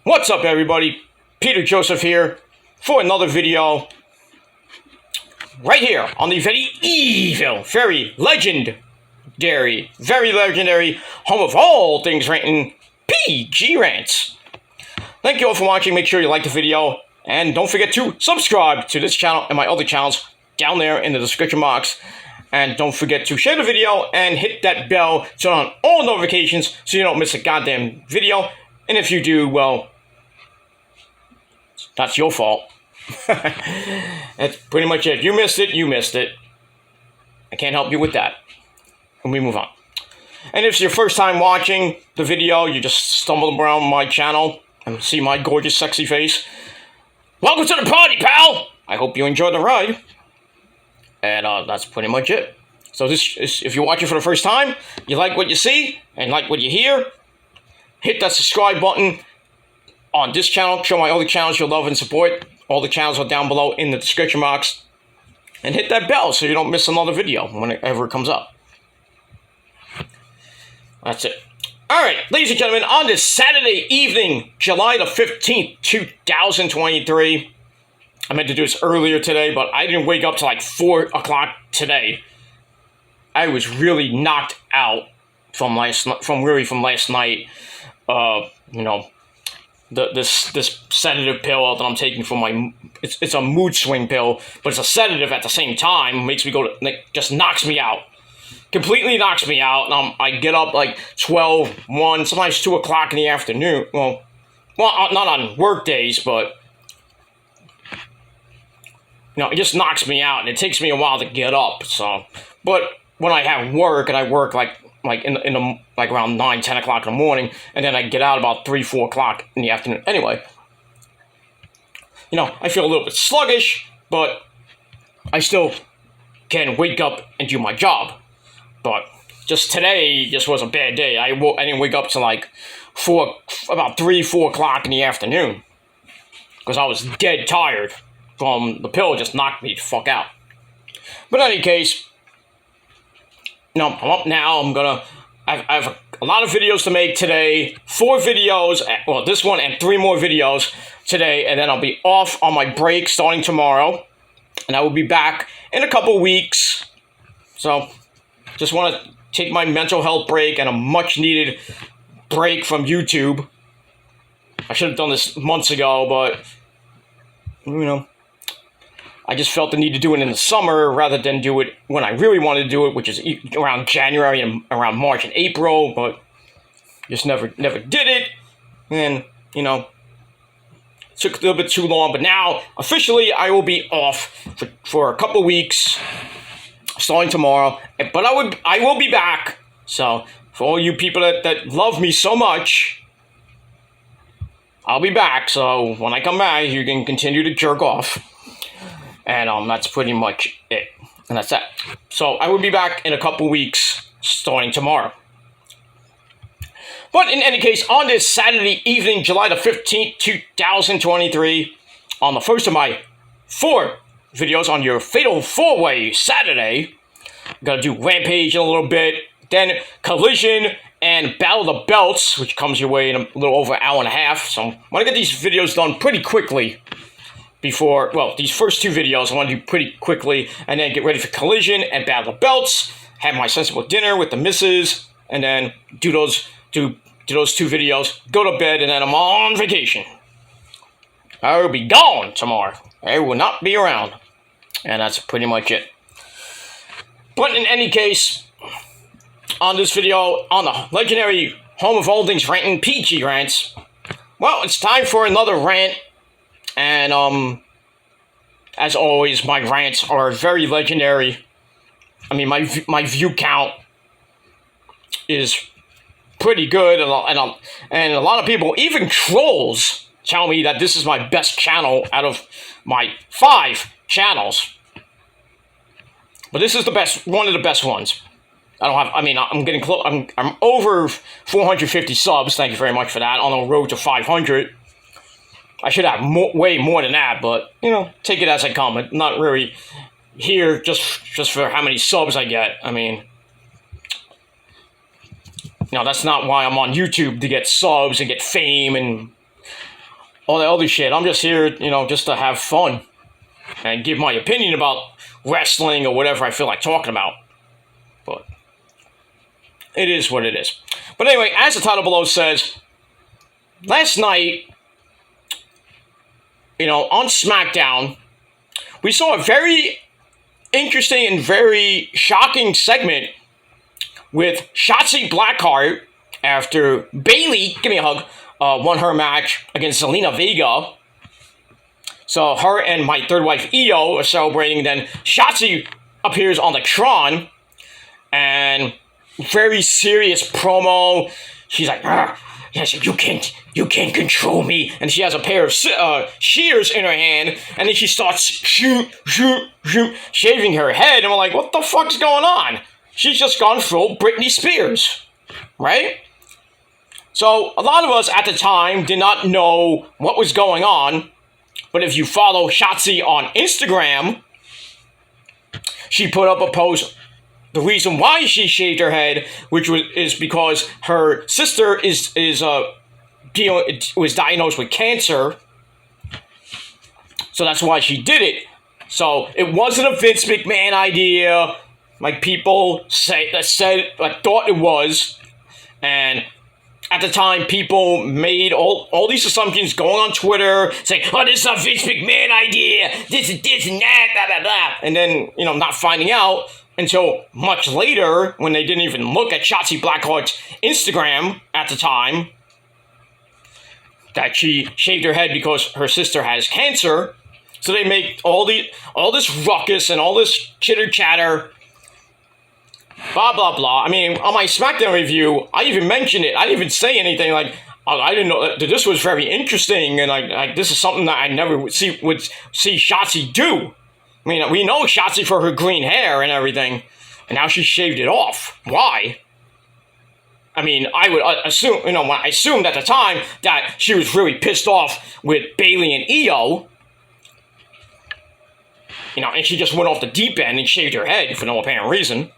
What's up, everybody? Peter Joseph here for another video right here on the very evil, very legendary home of all things ranting, PG Rants. Thank you all for watching. Make sure you like the video and don't forget to subscribe to this channel and my other channels down there in the description box. And don't forget to share the video and hit that bell to turn on all notifications so you don't miss a goddamn video. And if you do, well, that's your fault. That's pretty much it. You missed it, you missed it. I can't help you with that. And we move on. And if it's your first time watching the video, you just stumbled around my channel and see my gorgeous, sexy face, welcome to the party, pal! I hope you enjoyed the ride. And that's pretty much it. So this is, if you're watching for the first time, you like what you see and like what you hear, hit that subscribe button on this channel. Show my other channels your love and support. All the channels are down below in the description box. And hit that bell so you don't miss another video whenever it comes up. That's it. Alright, ladies and gentlemen, on this Saturday evening, July the 15th, 2023. I meant to do this earlier today, but I didn't wake up till like 4 o'clock today. I was really knocked out from last night. You know, this sedative pill that I'm taking for my, it's a mood swing pill, but it's a sedative at the same time. Makes me go to, like, just knocks me out. Completely knocks me out. I get up like 12, 1, sometimes 2 o'clock in the afternoon. Well, not on work days, but you know, it just knocks me out, and it takes me a while to get up. So, but when I have work, and I work like around 9, 10 o'clock in the morning, and then I get out about 3, 4 o'clock in the afternoon. Anyway, you know, I feel a little bit sluggish, but I still can wake up and do my job. But just today, just was a bad day. I didn't wake up till like about 3, 4 o'clock in the afternoon, because I was dead tired from the pill. Just knocked me the fuck out. But in any case, you know, I'm up now. I have a lot of videos to make today. 4 videos, well, this one and 3 more videos today, and then I'll be off on my break starting tomorrow, and I will be back in a couple weeks. So, just want to take my mental health break and a much-needed break from YouTube. I should have done this months ago, but, you know, I just felt the need to do it in the summer rather than do it when I really wanted to do it, which is around January and around March and April, but just never did it. And, you know, it took a little bit too long, but now officially I will be off for a couple weeks starting tomorrow, but I will be back. So for all you people that love me so much, I'll be back. So when I come back, you can continue to jerk off. And that's pretty much it. And that's that. So I will be back in a couple weeks starting tomorrow. But in any case, on this Saturday evening, July the 15th, 2023, on the first of my 4 videos on your Fatal 4-Way Saturday, I'm going to do Rampage in a little bit, then Collision and Battle of the Belts, which comes your way in a little over an hour and a half. So I want to get these videos done pretty quickly. Before, well, these first 2 videos I want to do pretty quickly, and then get ready for Collision and Battle of Belts, have my sensible dinner with the missus, and then do those 2 videos, go to bed, and then I'm on vacation. I will be gone tomorrow. I will not be around. And that's pretty much it. But in any case, on this video, on the legendary home of all things ranting, PG Rants, well, it's time for another rant. And, as always, my rants are very legendary. I mean, my view count is pretty good, and a lot of people, even trolls, tell me that this is my best channel out of my 5 channels. But this is the best, one of the best ones. I'm getting close. I'm over 450 subs. Thank you very much for that. On the road to 500. I should have way more than that, but, you know, take it as I come. I'm not really here just for how many subs I get. I mean, you know, that's not why I'm on YouTube, to get subs and get fame and all that other shit. I'm just here, just to have fun and give my opinion about wrestling or whatever I feel like talking about. But it is what it is. But anyway, as the title below says, last night, on SmackDown, we saw a very interesting and very shocking segment with Shotzi Blackheart after Bayley, give me a hug, won her match against Zelina Vega. So her and my third wife Io are celebrating. Then Shotzi appears on the Tron and very serious promo. She's like, yes, you can't control me. And she has a pair of shears in her hand, and then she starts shaving her head. And we're like, what the fuck's going on? She's just gone full Britney Spears, right? So a lot of us at the time did not know what was going on. But if you follow Shotzi on Instagram, she put up a post. The reason why she shaved her head, is because her sister was diagnosed with cancer. So that's why she did it. So it wasn't a Vince McMahon idea, like people thought it was. And at the time, people made all these assumptions, going on Twitter, saying, oh, this is a Vince McMahon idea, this and that, blah, blah, blah. And then, not finding out until much later, when they didn't even look at Shotzi Blackheart's Instagram at the time, that she shaved her head because her sister has cancer. So they make all this ruckus and all this chitter-chatter, blah, blah, blah. I mean, on my SmackDown review, I even mentioned it. I didn't even say anything like, I didn't know that this was very interesting, and this is something that I never would see Shotzi do. I mean, we know Shotzi for her green hair and everything, and now she shaved it off. Why? I mean, I would assume, I assumed at the time that she was really pissed off with Bayley and Io, and she just went off the deep end and shaved her head for no apparent reason.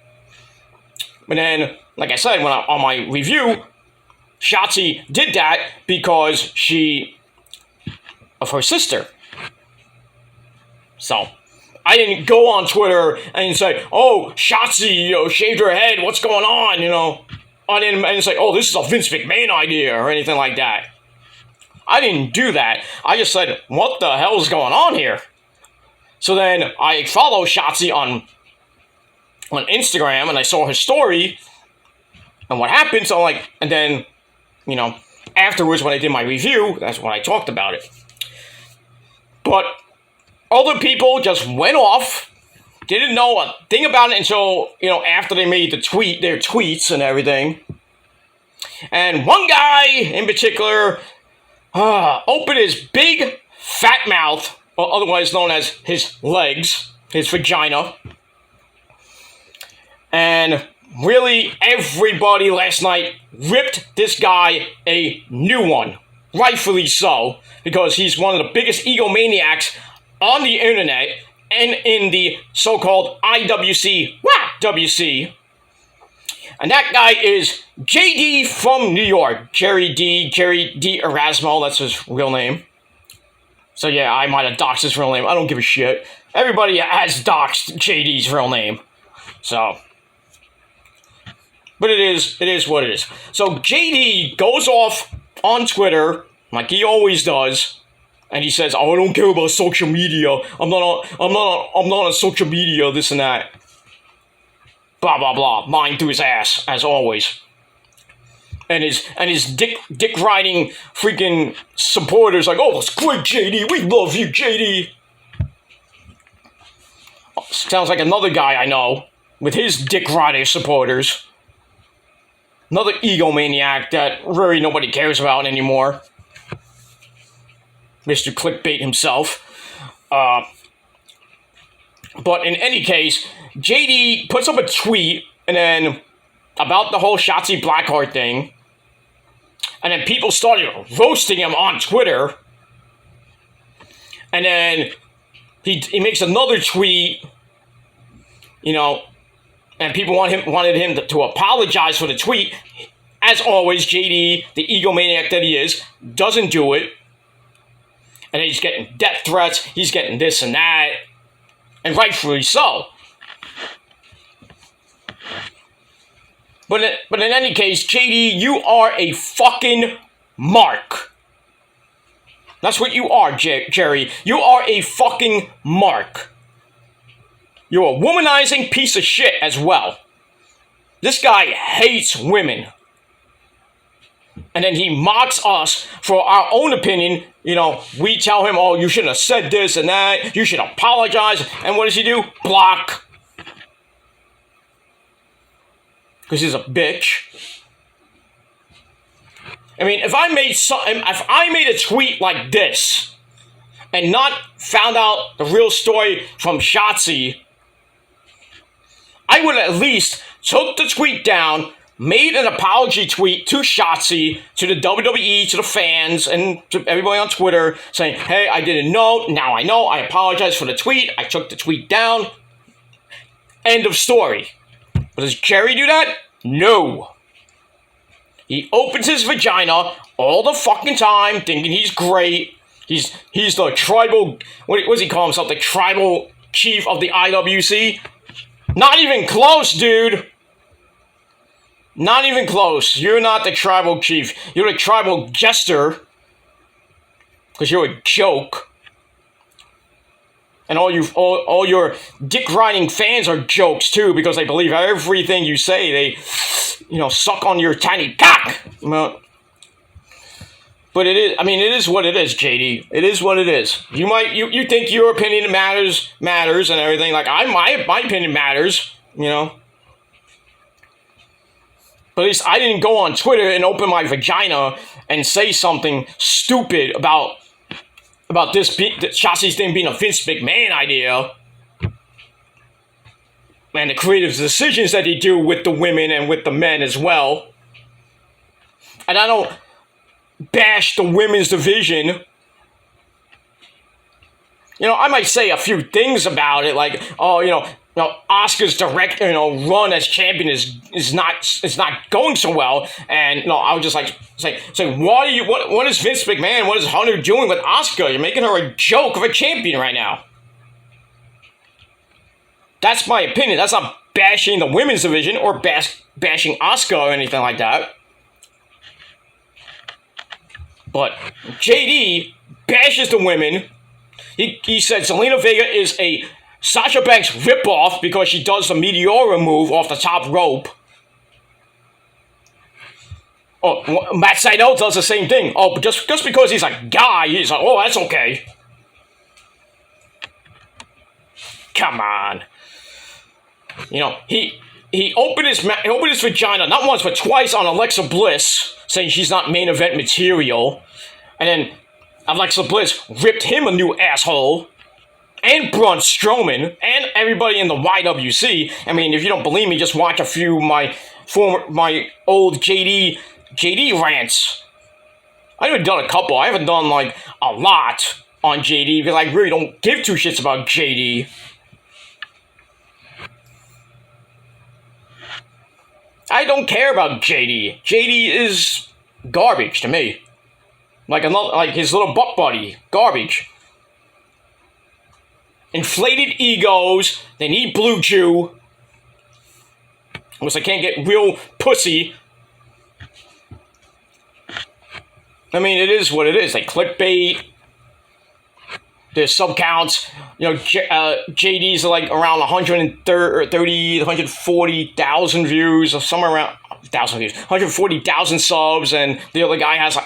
But then, like I said, on my review, Shotzi did that because of her sister. So I didn't go on Twitter and say, oh, Shotzi, shaved her head, what's going on, I didn't say, oh, this is a Vince McMahon idea or anything like that. I didn't do that. I just said, what the hell is going on here? So then I follow Shotzi on Instagram, and I saw her story, and what happened, so and then, afterwards when I did my review, that's when I talked about it. But other people just went off, didn't know a thing about it until, after they made their tweets and everything. And one guy in particular opened his big fat mouth, or otherwise known as his legs, his vagina. And really, everybody last night ripped this guy a new one. Rightfully so, because he's one of the biggest egomaniacs on the internet and in the so-called WC. And that guy is JD from New York. Jerry D. Erasmo, that's his real name. So yeah, I might have doxed his real name. I don't give a shit. Everybody has doxed JD's real name. So... but it is what it is. So JD goes off on Twitter, like he always does, and he says, oh, I don't care about social media. I'm not on social media, this and that. Blah, blah, blah. Lying through his ass, as always. And his dick riding freaking supporters like, oh, that's great, JD. We love you, JD. Sounds like another guy I know with his dick riding supporters. Another egomaniac that really nobody cares about anymore. Mr. Clickbait himself. But in any case, JD puts up a tweet and then about the whole Shotzi Blackheart thing. And then people started roasting him on Twitter. And then he makes another tweet, and people wanted him to apologize for the tweet. As always, JD, the egomaniac that he is, doesn't do it. And then he's getting death threats, he's getting this and that, and rightfully so. But in any case, JD, you are a fucking mark. That's what you are, Jerry. You are a fucking mark. You're a womanizing piece of shit as well. This guy hates women. And then he mocks us for our own opinion. You know, we tell him, oh, you shouldn't have said this and that. You should apologize. And what does he do? Block. Because he's a bitch. I mean, if I made a tweet like this and not found out the real story from Shotzi, I would at least took the tweet down, made an apology tweet to Shotzi, to the WWE, to the fans, and to everybody on Twitter, saying, hey, I didn't know, now I know, I apologize for the tweet, I took the tweet down, end of story. But does Jerry do that? No. He opens his vagina all the fucking time, thinking he's great. He's the tribal, what does he call himself, the tribal chief of the IWC? Not even close, dude. Not even close. You're not the tribal chief. You're the tribal jester. Because you're a joke. And all your dick-riding fans are jokes, too, because they believe everything you say. They, suck on your tiny cock. But it is what it is, JD. It is what it is. You think your opinion matters and everything. Like, my opinion matters, But at least I didn't go on Twitter and open my vagina and say something stupid about this Shotzi's thing being a Vince McMahon idea. And the creative decisions that they do with the women and with the men as well. And I don't bash the women's division. I might say a few things about it, like, Asuka's direct, run as champion is not going so well, and I would just say, what is Vince McMahon, what is Hunter doing with Asuka? You're making her a joke of a champion right now. That's my opinion. That's not bashing the women's division or bashing Asuka or anything like that. But JD bashes the women. He said Zelina Vega is a Sasha Banks ripoff because she does the Meteora move off the top rope. Oh, Matt Sydal does the same thing. Oh, but just because he's a guy, he's like, oh, that's okay. Come on. He opened his vagina not once but twice on Alexa Bliss, saying she's not main event material, and then Alexa Bliss ripped him a new asshole, and Braun Strowman, and everybody in the YWC. I mean, if you don't believe me, just watch a few of my old JD rants. I haven't done a couple. I haven't done a lot on JD because I really don't give two shits about JD. I don't care about JD. JD is garbage to me. Like his little butt buddy. Garbage. Inflated egos. They need Blue Chew. Unless I can't get real pussy. I mean, it is what it is. Like clickbait. There's sub counts. JD's are around 130, 140,000 views, or somewhere around 1,000 views, 140,000 subs, and the other guy has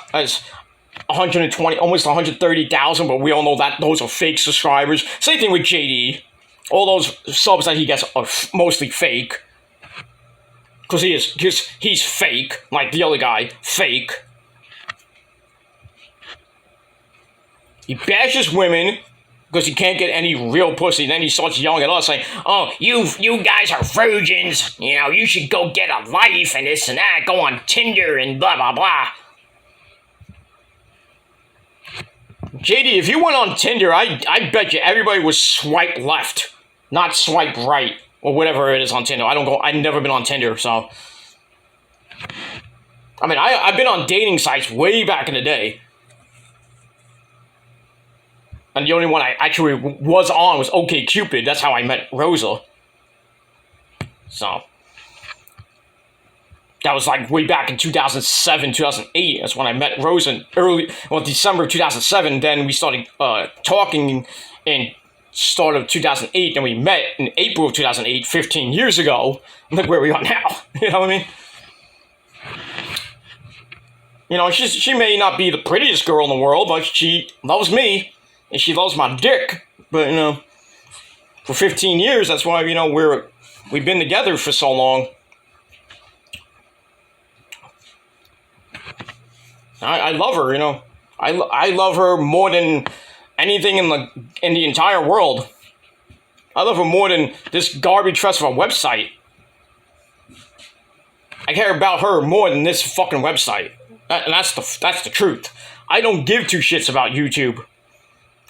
120, almost 130,000, but we all know that those are fake subscribers. Same thing with JD. All those subs that he gets are mostly fake. Because he's fake, like the other guy, fake. He bashes women because he can't get any real pussy. Then he starts yelling at us saying, oh, you guys are virgins. You should go get a life and this and that. Go on Tinder and blah, blah, blah. JD, if you went on Tinder, I bet you everybody would swipe left, not swipe right, or whatever it is on Tinder. I've never been on Tinder, so. I mean, I've been on dating sites way back in the day. And the only one I actually was on was OkCupid. That's how I met Rosa. So that was like way back in 2007, 2008. That's when I met Rosa December of 2007. Then we started talking in start of 2008. Then we met in April of 2008, 15 years ago. Look where we are now. You know what I mean? You know, she may not be the prettiest girl in the world, but she loves me, and she loves my dick. But, you know, for 15 years, that's why, you know, we've been together for so long. I love her, you know. I love her more than anything in the entire world. I love her more than this garbage trust of a website. I care about her more than this fucking website. And that's the truth. I don't give two shits about YouTube.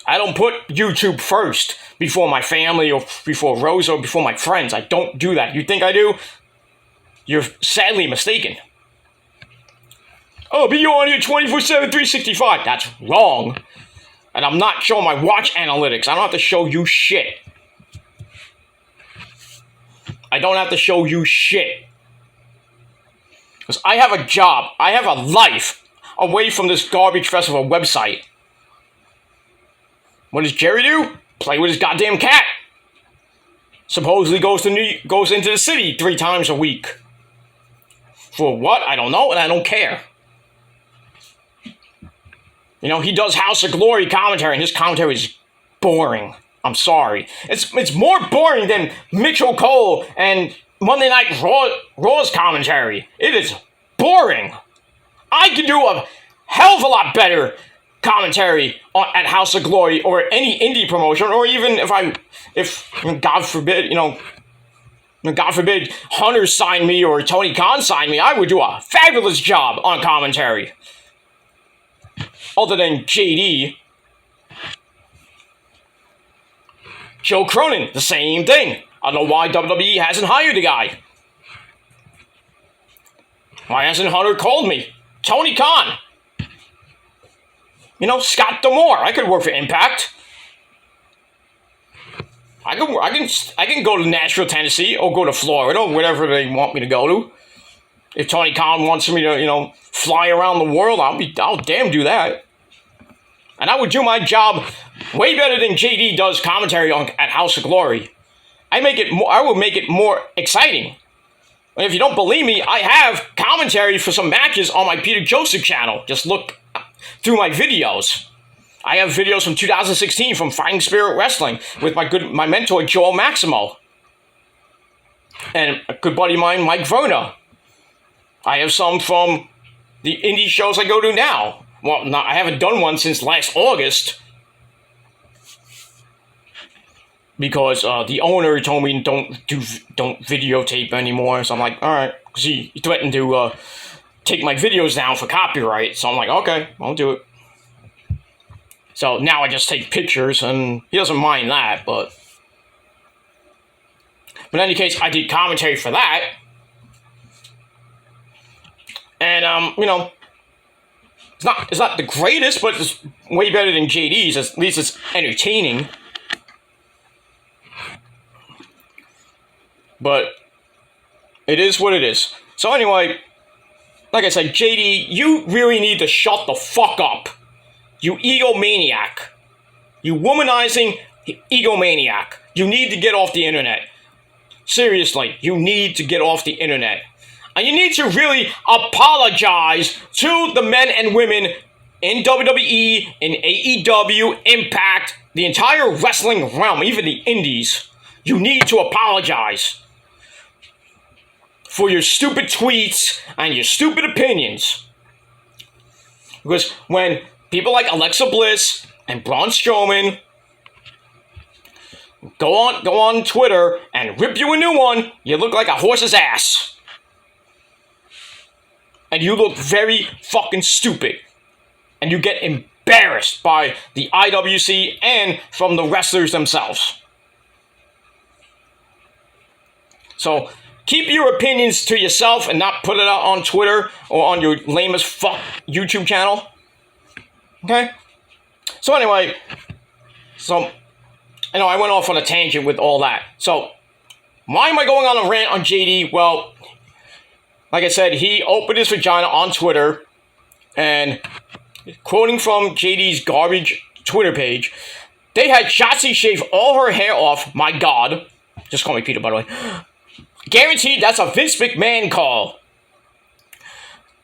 I don't put YouTube first before my family or before Rosa or before my friends. I don't do that. You think I do? You're sadly mistaken. Oh, be on here 24/7, 365. That's wrong. And I'm not showing my watch analytics. I don't have to show you shit. I don't have to show you shit. Because I have a job. I have a life away from this garbage festival website. What does Jerry do? Play with his goddamn cat. Supposedly goes into the city 3 times a week. For what? I don't know, and I don't care. You know, he does House of Glory commentary, and his commentary is boring. I'm sorry. It's more boring than Mitchell Cole and Monday Night Raw's commentary. It is boring. I can do a hell of a lot better commentary at House of Glory or any indie promotion, or even if God forbid, you know, God forbid Hunter signed me or Tony Khan signed me, I would do a fabulous job on commentary. Other than JD. Joe Cronin, the same thing. I don't know why WWE hasn't hired the guy. Why hasn't Hunter called me? Tony Khan. You know, Scott D'Amore. I could work for Impact. I can go to Nashville, Tennessee, or go to Florida, or whatever they want me to go to. If Tony Khan wants me to, you know, fly around the world, I'll damn do that. And I would do my job way better than JD does commentary at House of Glory. I will make it more exciting. And if you don't believe me, I have commentary for some matches on my Peter Joseph channel. Just look through my videos. I have videos from 2016 from Fighting Spirit Wrestling with my mentor Joel Maximo and a good buddy of mine, Mike Verna. I have some from the indie shows I go to now. Well, I haven't done one since last August because the owner told me don't videotape anymore. So I'm like, all right, because he threatened to take my videos down for copyright. So I'm like, okay, I'll do it. So now I just take pictures, and he doesn't mind that. But in any case, I did commentary for that. And, you know, it's not the greatest, but it's way better than JD's. At least it's entertaining. But it is what it is. So anyway, like I said, JD, you really need to shut the fuck up. You egomaniac. You womanizing egomaniac. You need to get off the internet. Seriously, you need to get off the internet. And you need to really apologize to the men and women in WWE, in AEW, Impact, the entire wrestling realm, even the indies. You need to apologize for your stupid tweets and your stupid opinions. Because when people like Alexa Bliss and Braun Strowman go on Twitter and rip you a new one, you look like a horse's ass. And you look very fucking stupid. And you get embarrassed by the IWC and from the wrestlers themselves. So keep your opinions to yourself and not put it out on Twitter or on your lame as fuck YouTube channel. Okay? So anyway, So, I went off on a tangent with all that. So, why am I going on a rant on JD? Well, like I said, he opened his vagina on Twitter, and quoting from JD's garbage Twitter page, they had Shotzi shave all her hair off. My God. Just call me Peter, by the way. Guaranteed that's a Vince McMahon call.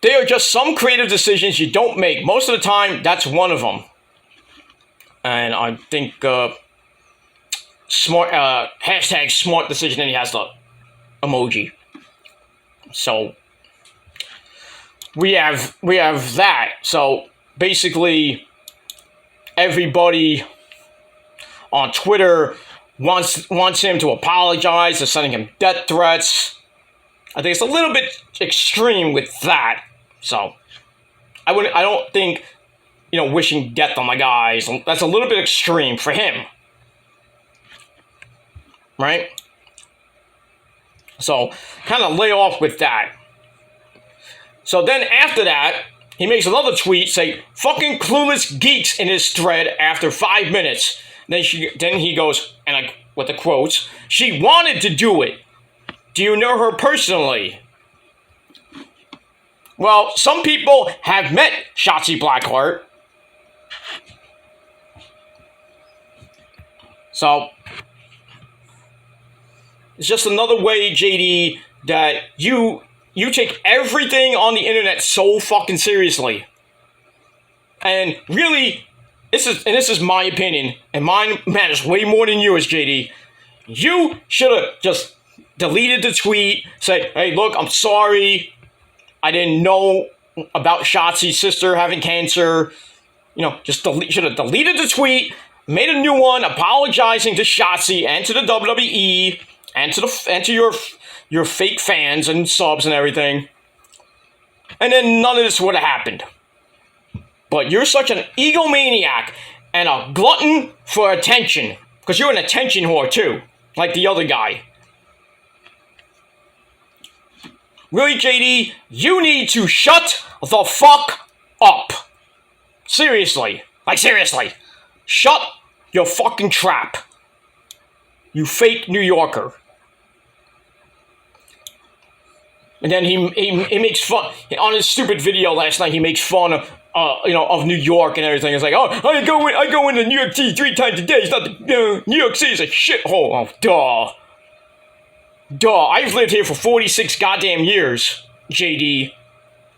They are just some creative decisions you don't make. Most of the time, that's one of them. And I think smart hashtag smart decision, and he has the emoji. So we have that. So basically, everybody on Twitter wants him to apologize. They're sending him death threats. I think it's a little bit extreme with that. So I don't think, wishing death on my guys, that's a little bit extreme for him. Right? So kind of lay off with that. So then after that, he makes another tweet, say, fucking clueless geeks in his thread after 5 minutes. Then he goes, and with the quotes, she wanted to do it. Do you know her personally? Well, some people have met Shotzi Blackheart. So, it's just another way, JD, that you take everything on the internet so fucking seriously. And really, this is my opinion, and mine matters way more than yours, JD. You should have just deleted the tweet, said, hey, look, I'm sorry. I didn't know about Shotzi's sister having cancer. Just should have deleted the tweet, made a new one apologizing to Shotzi and to the WWE and to your fake fans and subs and everything. And then none of this would have happened. But you're such an egomaniac and a glutton for attention. Because you're an attention whore too, like the other guy. Really, JD, you need to shut the fuck up. Seriously. Like, seriously. Shut your fucking trap. You fake New Yorker. And then he makes fun. On his stupid video last night, he makes fun of, of New York and everything. It's like, oh, I go into New York City 3 times a day. It's not New York City is a shithole. Oh, duh. I've lived here for 46 goddamn years, JD.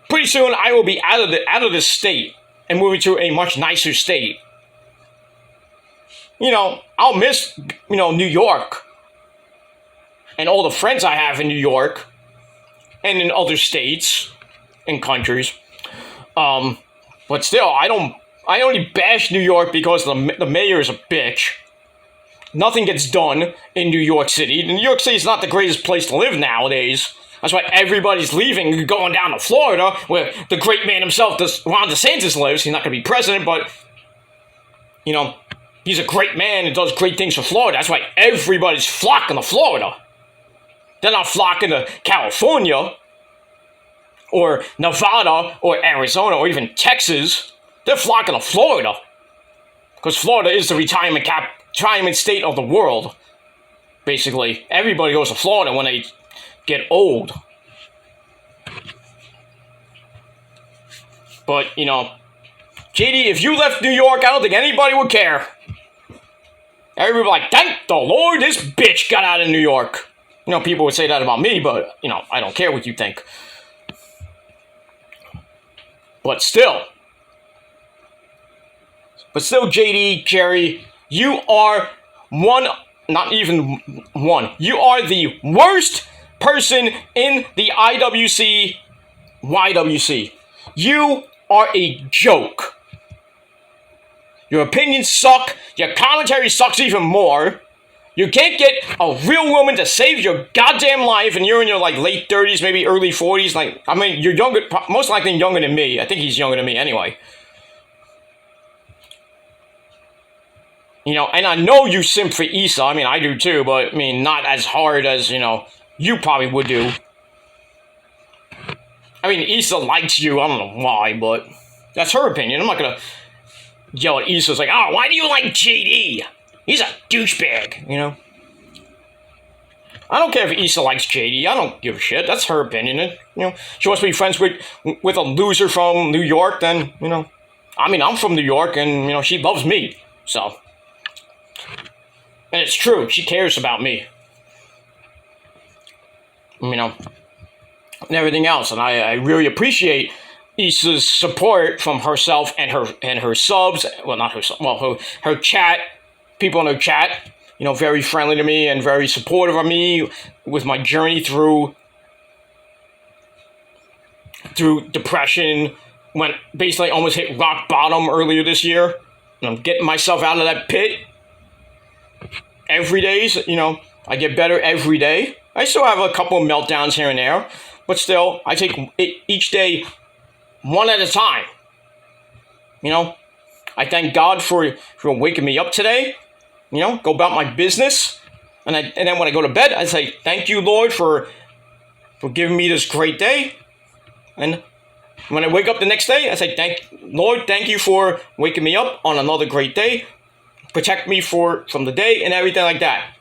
Pretty soon I will be out of this state and moving to a much nicer state. I'll miss, New York and all the friends I have in New York and in other states and countries. But still, I only bash New York because the mayor is a bitch. Nothing gets done in New York City. New York City is not the greatest place to live nowadays. That's why everybody's leaving and going down to Florida, where the great man himself, Ron DeSantis, lives. He's not going to be president, but, he's a great man and does great things for Florida. That's why everybody's flocking to Florida. They're not flocking to California or Nevada or Arizona or even Texas. They're flocking to Florida. Because Florida is the retirement state of the world. Basically, everybody goes to Florida when they get old. But, JD, if you left New York, I don't think anybody would care. Everybody would be like, thank the Lord this bitch got out of New York. People would say that about me, but, I don't care what you think. But still, JD, Jerry, you are not even one. You are the worst person in the IWC, YWC. You are a joke. Your opinions suck. Your commentary sucks even more. You can't get a real woman to save your goddamn life, and you're in your late 30s, maybe early 40s. You're younger, most likely younger than me. I think he's younger than me anyway. And I know you simp for Issa. I do too, but not as hard as, you probably would do. Issa likes you. I don't know why, but that's her opinion. I'm not gonna yell at Issa's like, oh, why do you like JD? He's a douchebag, you know? I don't care if Issa likes JD. I don't give a shit. That's her opinion. You know, she wants to be friends with a loser from New York, then, you know. I mean, I'm from New York, and, you know, she loves me. So. And it's true. She cares about me. You know. And everything else. And I really appreciate Issa's support from herself and her subs. Well, not her subs. Well, her chat. People in her chat. You know, very friendly to me and very supportive of me with my journey through depression. When basically almost hit rock bottom earlier this year. And I'm getting myself out of that pit. Every day, you know, I get better every day. I still have a couple of meltdowns here and there. But still, I take it each day one at a time. You know, I thank God for waking me up today. You know, go about my business. And then when I go to bed, I say, thank you, Lord, for giving me this great day. And when I wake up the next day, I say, Lord, thank you for waking me up on another great day. Protect me from the day and everything like that.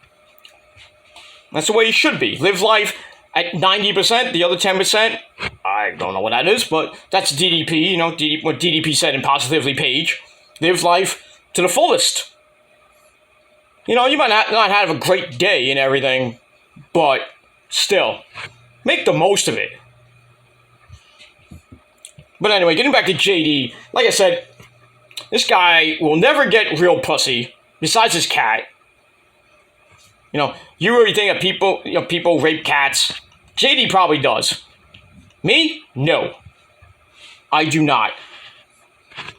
That's the way it should be. Live life at 90%, the other 10%, I don't know what that is, but that's DDP, you know, what DDP said in Positively Page. Live life to the fullest. You know, you might not have a great day and everything, but still, make the most of it. But anyway, getting back to JD, like I said, this guy will never get real pussy, besides his cat. You know, you really think that people rape cats? JD probably does. Me? No. I do not.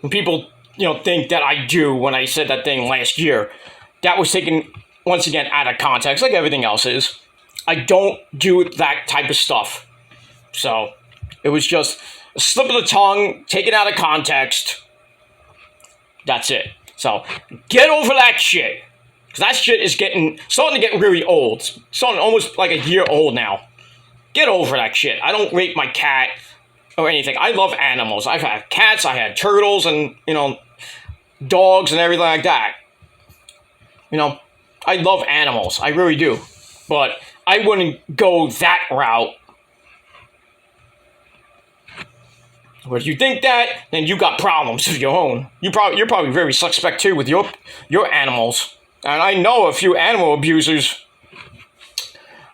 When people, you know, think that I do when I said that thing last year, that was taken, once again, out of context, like everything else is. I don't do that type of stuff. So, it was just a slip of the tongue, taken out of context. That's it. So, get over that shit. Because that shit is starting to get really old. Starting almost like a year old now. Get over that shit. I don't rape my cat or anything. I love animals. I've had cats, I had turtles, and, you know, dogs and everything like that. You know, I love animals. I really do. But I wouldn't go that route. But if you think that, then you got problems of your own. You're probably very suspect too with your animals. And I know a few animal abusers.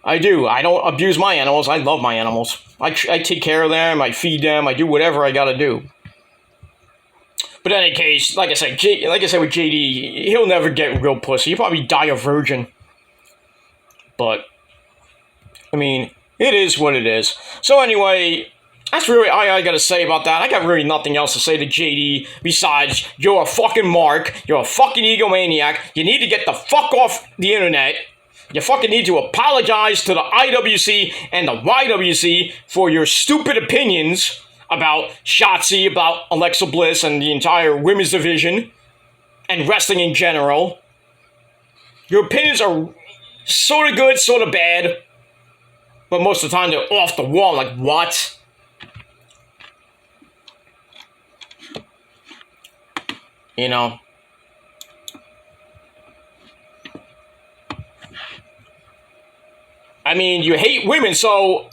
I do. I don't abuse my animals. I love my animals. I take care of them. I feed them. I do whatever I gotta do. But in any case, like I said with JD, he'll never get real pussy. He'll probably die a virgin. But, I mean, it is what it is. So anyway, that's really all I gotta say about that. I got really nothing else to say to JD besides, you're a fucking mark. You're a fucking egomaniac. You need to get the fuck off the internet. You fucking need to apologize to the IWC and the YWC for your stupid opinions about Shotzi, about Alexa Bliss and the entire women's division and wrestling in general. Your opinions are sort of good, sort of bad, but most of the time they're off the wall. Like, what? You know? I mean, you hate women, so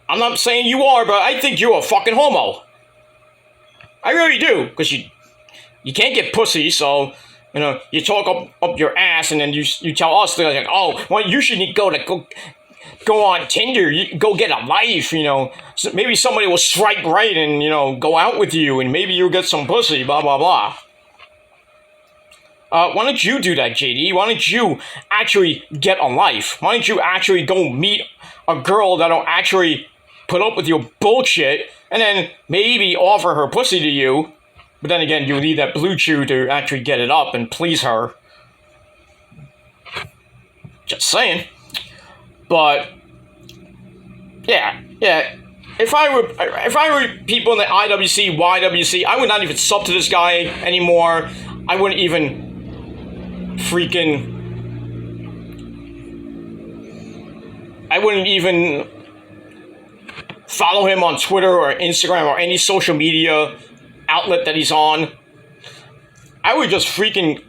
I'm not saying you are, but I think you're a fucking homo. I really do, because you can't get pussy, so, you know, you talk up your ass, and then you tell us, like, oh, well, you should go on Tinder, go get a life, you know, so maybe somebody will strike right and, you know, go out with you, and maybe you'll get some pussy, blah, blah, blah. Why don't you do that, JD? Why don't you actually get a life? Why don't you actually go meet a girl that'll actually put up with your bullshit and then maybe offer her pussy to you? But then again, you need that blue chew to actually get it up and please her. Just saying. But yeah. If I were people in the IWC, YWC, I would not even sub to this guy anymore. I wouldn't even follow him on Twitter or Instagram or any social media outlet that he's on, I would just freaking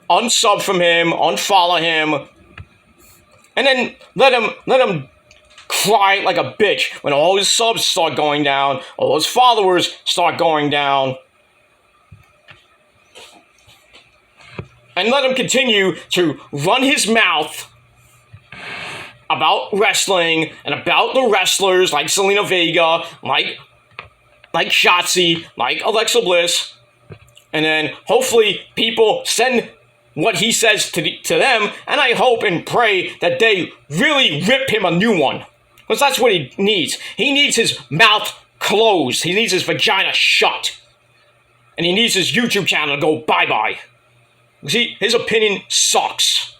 unsub from him, unfollow him, and then let him cry like a bitch when all his subs start going down, all his followers start going down. And let him continue to run his mouth about wrestling and about the wrestlers like Selena Vega, like Shotzi, like Alexa Bliss. And then hopefully people send what he says to them, and I hope and pray that they really rip him a new one. Because that's what he needs. He needs his mouth closed. He needs his vagina shut. And he needs his YouTube channel to go bye-bye. See, his opinion sucks.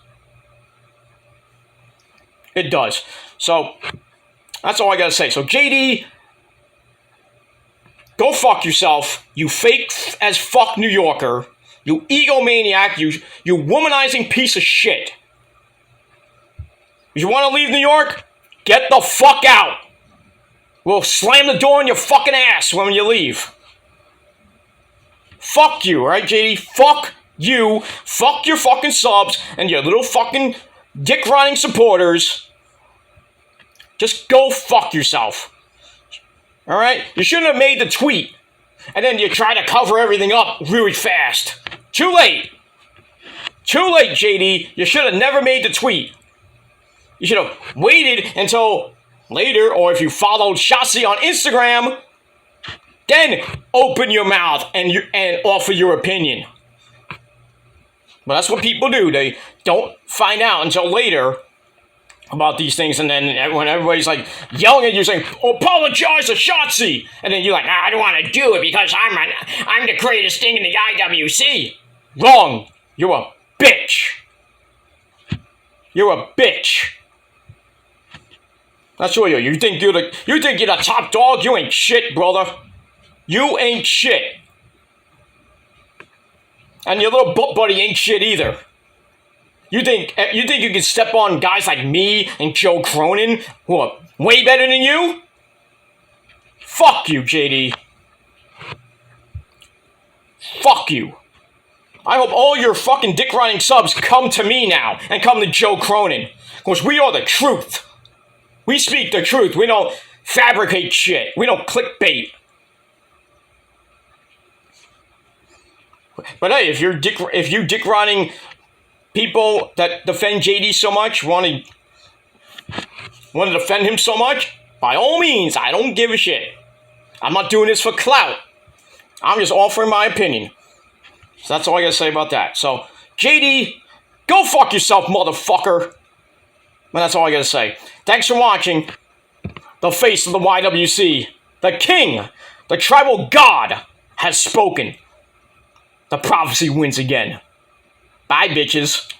It does. So, that's all I gotta say. So, JD, go fuck yourself, you fake as fuck New Yorker, you egomaniac, you womanizing piece of shit. If you want to leave New York, get the fuck out. We'll slam the door in your fucking ass when you leave. Fuck you, alright, JD? Fuck you. Fuck your fucking subs and your little fucking dick-riding supporters. Just go fuck yourself. Alright? You shouldn't have made the tweet. And then you try to cover everything up really fast. Too late. Too late, JD. You should have never made the tweet. You should have waited until later, or if you followed Shotzi on Instagram, then open your mouth and offer your opinion. But that's what people do. They don't find out until later about these things, and then when everybody's like yelling at you saying, apologize to Shotzi, and then you're like, I don't want to do it because I'm the greatest thing in the IWC. Wrong. You're a bitch. You're a bitch. That's what you are. You think you're the top dog? You ain't shit, brother. You ain't shit. And your little butt buddy ain't shit either. You think you can step on guys like me and Joe Cronin, who are way better than you? Fuck you, JD. Fuck you. I hope all your fucking dick-riding subs come to me now and come to Joe Cronin. Because we are the truth. We speak the truth. We don't fabricate shit. We don't clickbait. But hey, if you dick-riding people that defend JD so much, want to defend him so much, by all means, I don't give a shit. I'm not doing this for clout. I'm just offering my opinion. So that's all I gotta say about that. So, JD, go fuck yourself, motherfucker. And that's all I gotta say. Thanks for watching. The face of the YWC, the king, the tribal god, has spoken. The prophecy wins again. Bye, bitches.